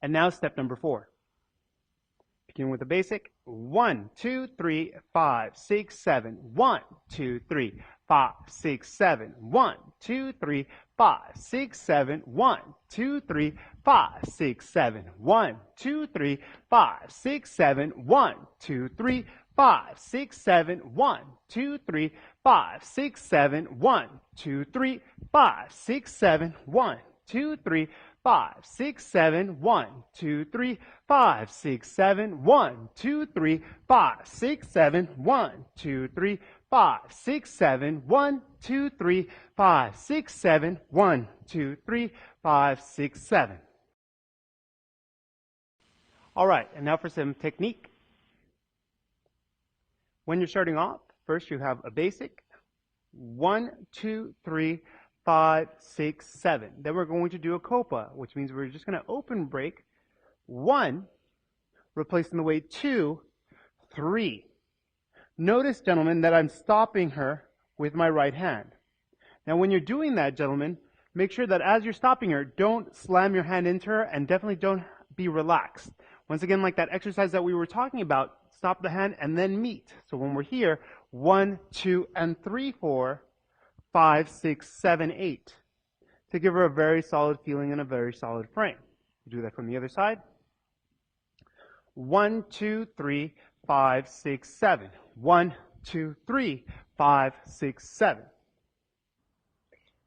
And now step number 4. Begin with the basic. 1, 2, 3, 5, 6, 7. 1, 2, 3, 5, 6, 7. 1, 2, 3, 5, 6, 7. 1, 2, 3, 5, 6, 7. 1, 2, 3, 5, 6, 7. 1, 2, 3, 5, 6, 7. 1, 2, 3, 5, 6, 7. 1, 2, 3, 5, 6, 7. 1, 2, 3, 5, 6, 7, 1, 2, 3, 5, 6, 7, 1, 2, 3, 5, 6, 7, 1, 2, 3, 5, 6, 7, 1, 2, 3, 5, 6, 7, 1, 2, 3, 5, 6, 7. All right, and now for some technique. When you're starting off, first you have a basic. 1, 2, 3, 5, 6, 7. Then we're going to do a Copa, which means we're just going to open break 1, replacing the weight 2, 3. Notice, gentlemen, that I'm stopping her with my right hand. Now, when you're doing that, gentlemen, make sure that as you're stopping her, don't slam your hand into her and definitely don't be relaxed. Once again, like that exercise that we were talking about, stop the hand and then meet. So when we're here, 1, 2, and 3, 4, 5, 6, 7, 8, to give her a very solid feeling and a very solid frame. Do that from the other side. 1, 2, 3, 5, 6, 7. 1, 2, 3, 5, 6, 7.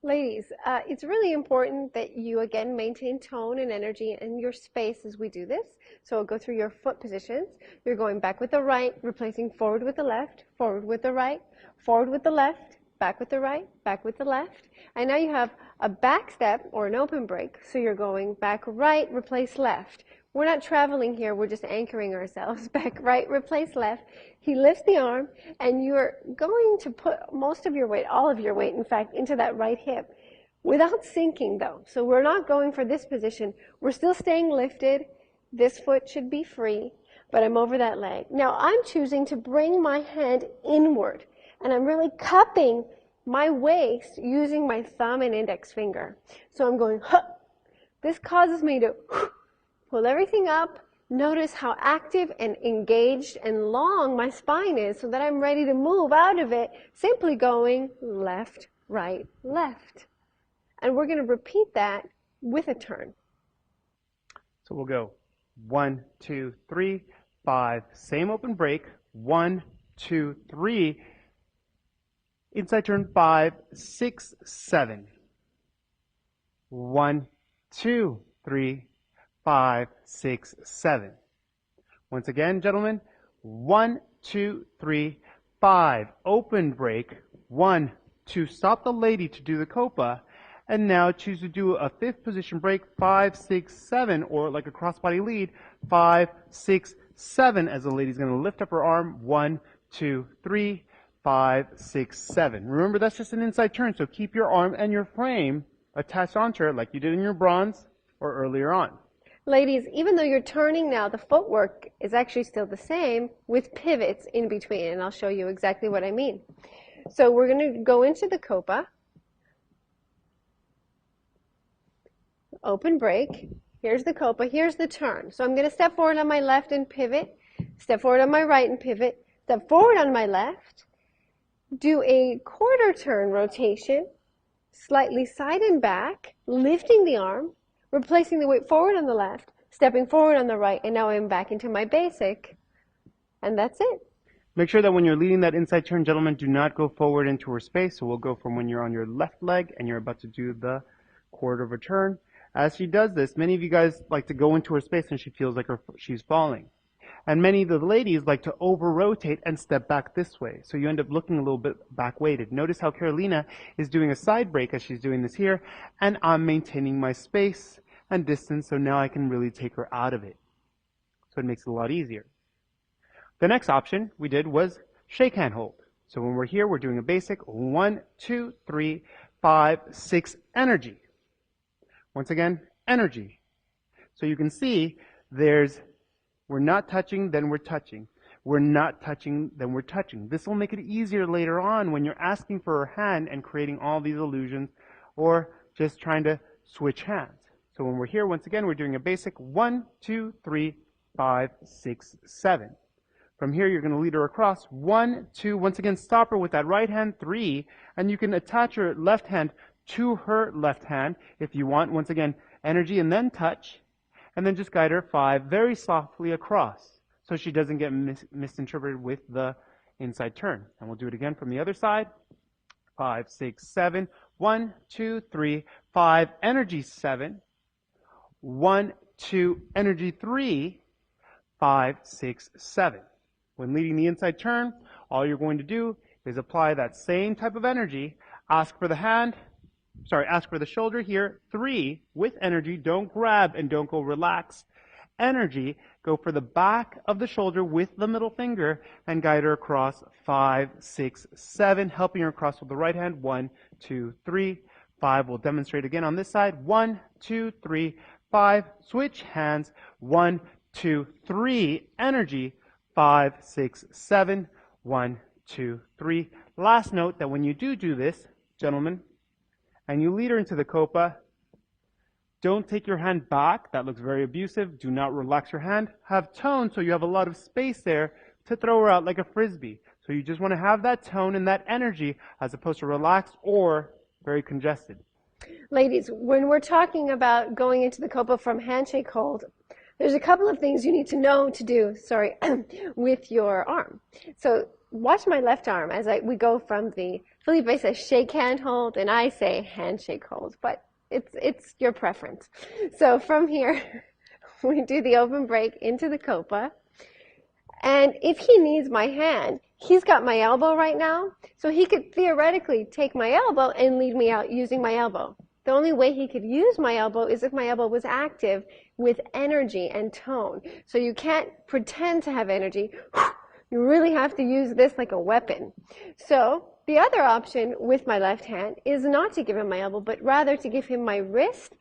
Ladies, it's really important that you again maintain tone and energy in your space as we do this. So I'll go through your foot positions. You're going back with the right, replacing forward with the left, forward with the right, forward with the left, back with the right, back with the left. And now you have a back step or an open break. So you're going back right, replace left. We're not traveling here, we're just anchoring ourselves. Back right, replace left. He lifts the arm, and you're going to put most of your weight, all of your weight, in fact, into that right hip, without sinking, though. So we're not going for this position. We're still staying lifted. This foot should be free, but I'm over that leg. Now, I'm choosing to bring my hand inward, and I'm really cupping my waist using my thumb and index finger. So I'm going, huh. This causes me to pull everything up. Notice how active and engaged and long my spine is so that I'm ready to move out of it, simply going left, right, left. And we're going to repeat that with a turn. So we'll go 1, 2, 3, 5, same open break, 1, 2, 3, inside turn 5, 6, 7. 1, 2, 3, 5, 6, 7. Once again, gentlemen, 1, 2, 3, 5. Open break. 1, 2. Stop the lady to do the Copa. And now choose to do a 5th position break. 5, 6, 7. Or like a crossbody lead. 5, 6, 7. As the lady's going to lift up her arm. 1, 2, 3, 5, 6, 7. Remember, that's just an inside turn. So keep your arm and your frame attached onto her like you did in your bronze or earlier on. Ladies, even though you're turning now, the footwork is actually still the same with pivots in between, and I'll show you exactly what I mean. So we're going to go into the Copa. Open break. Here's the Copa. Here's the turn. So I'm going to step forward on my left and pivot, step forward on my right and pivot, step forward on my left, do a quarter turn rotation, slightly side and back, lifting the arm, replacing the weight forward on the left, stepping forward on the right, and now I'm back into my basic, and that's it. Make sure that when you're leading that inside turn, gentlemen, do not go forward into her space. So we'll go from when you're on your left leg and you're about to do the quarter of a turn. As she does this, many of you guys like to go into her space and she feels like she's falling. And many of the ladies like to over-rotate and step back this way. So you end up looking a little bit back-weighted. Notice how Carolina is doing a side break as she's doing this here, and I'm maintaining my space and distance, so now I can really take her out of it. So it makes it a lot easier. The next option we did was shake hand hold. So when we're here, we're doing a basic 1, 2, 3, 5, 6, energy. Once again, energy. So you can see we're not touching, then we're touching. We're not touching, then we're touching. This will make it easier later on when you're asking for her hand and creating all these illusions or just trying to switch hands. So when we're here, once again, we're doing a basic 1, 2, 3, 5, 6, 7. From here, you're going to lead her across 1, 2. Once again, stop her with that right hand 3, and you can attach your left hand to her left hand if you want. Once again, energy and then touch, and then just guide her 5 very softly across so she doesn't get misinterpreted with the inside turn. And we'll do it again from the other side. 5, 6, 7. 1, 2, 3, 5. Energy 7. 1, 2. Energy 3. 5, 6, 7. When leading the inside turn, all you're going to do is apply that same type of energy. Ask for the shoulder here. 3 with energy. Don't grab and don't go relax. Energy. Go for the back of the shoulder with the middle finger and guide her across 5, 6, 7, helping her across with the right hand. 1, 2, 3, 5. We'll demonstrate again on this side. 1, 2, 3, 5. Switch hands. 1, 2, 3. Energy. 5, 6, 7. 1, 2, 3. Last note that when you do this, gentlemen, and you lead her into the Copa, don't take your hand back. That looks very abusive. Do not relax your hand. Have tone so you have a lot of space there to throw her out like a frisbee. So you just want to have that tone and that energy as opposed to relaxed or very congested. Ladies, when we're talking about going into the Copa from handshake hold, there's a couple of things you need to know to do, with your arm. So watch my left arm as we go from the, Felipe says shake hand hold, and I say handshake hold, but it's your preference. So from here, we do the open break into the Copa. And if he needs my hand, he's got my elbow right now, so he could theoretically take my elbow and lead me out using my elbow. The only way he could use my elbow is if my elbow was active with energy and tone. So you can't pretend to have energy. You really have to use this like a weapon. So the other option with my left hand is not to give him my elbow, but rather to give him my wrist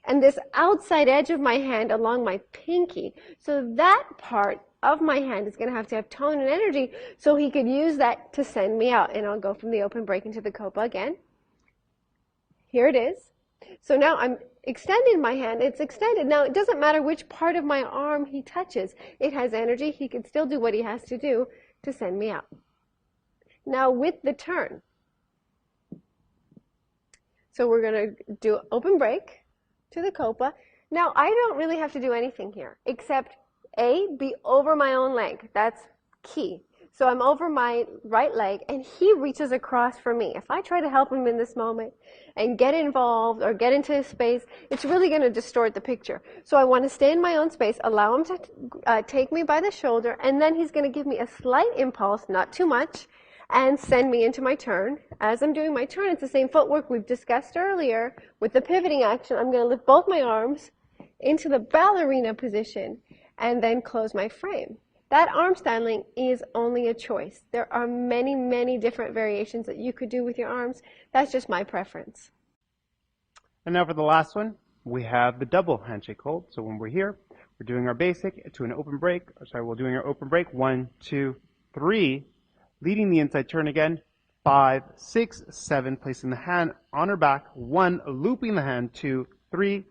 and this outside edge of my hand along my pinky. So that part of my hand is going to have tone and energy so he could use that to send me out. And I'll go from the open break into the Copa again. Here it is. So now I'm extending my hand. It's extended. Now it doesn't matter which part of my arm he touches. It has energy. He can still do what he has to do to send me out. Now with the turn. So we're going to do open break to the Copa. Now I don't really have to do anything here except be over my own leg. That's key. So I'm over my right leg and he reaches across for me. If I try to help him in this moment and get involved or get into his space, it's really going to distort the picture. So I want to stay in my own space, allow him to take me by the shoulder, and then he's going to give me a slight impulse, not too much, and send me into my turn. As I'm doing my turn, it's the same footwork we've discussed earlier with the pivoting action. I'm going to lift both my arms into the ballerina position and then close my frame. That arm styling is only a choice. There are many, many different variations that you could do with your arms. That's just my preference. And now for the last one, we have the double handshake hold. So when we're here, we're doing our basic to an open break. We're doing our open break. 1, 2, 3. Leading the inside turn again. 5, 6, 7. Placing the hand on her back. 1. Looping the hand. 2, 3,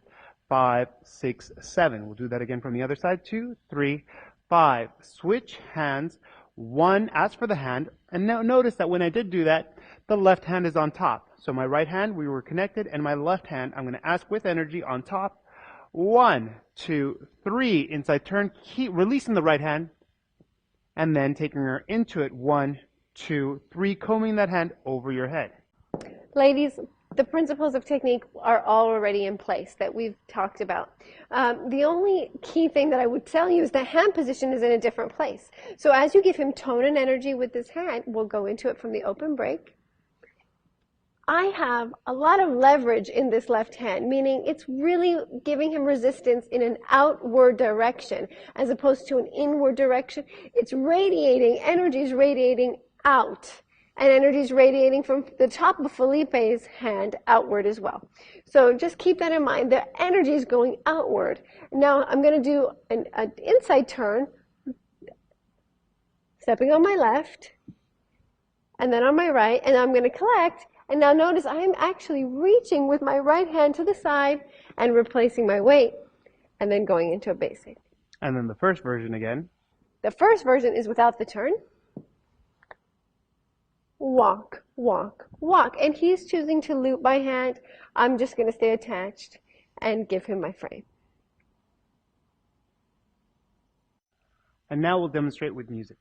5, 6, 7. We'll do that again from the other side. 2, 3, 5. Switch hands. 1. Ask for the hand. And now notice that when I did do that, the left hand is on top. So my right hand, we were connected, and my left hand, I'm going to ask with energy on top. 1, 2, 3. Inside turn. Keep releasing the right hand. And then taking her into it. 1, 2, 3. Combing that hand over your head. Ladies, the principles of technique are already in place that we've talked about. The only key thing that I would tell you is the hand position is in a different place. So as you give him tone and energy with this hand, we'll go into it from the open break. I have a lot of leverage in this left hand, meaning it's really giving him resistance in an outward direction as opposed to an inward direction. It's radiating, energy is radiating out. And energy is radiating from the top of Felipe's hand outward as well. So just keep that in mind. The energy is going outward. Now I'm going to do an inside turn, stepping on my left, and then on my right, and I'm going to collect. And now notice I'm actually reaching with my right hand to the side and replacing my weight and then going into a basic. And then the first version again. The first version is without the turn. Walk, walk, walk. And he's choosing to loop by hand. I'm just going to stay attached and give him my frame. And now we'll demonstrate with music.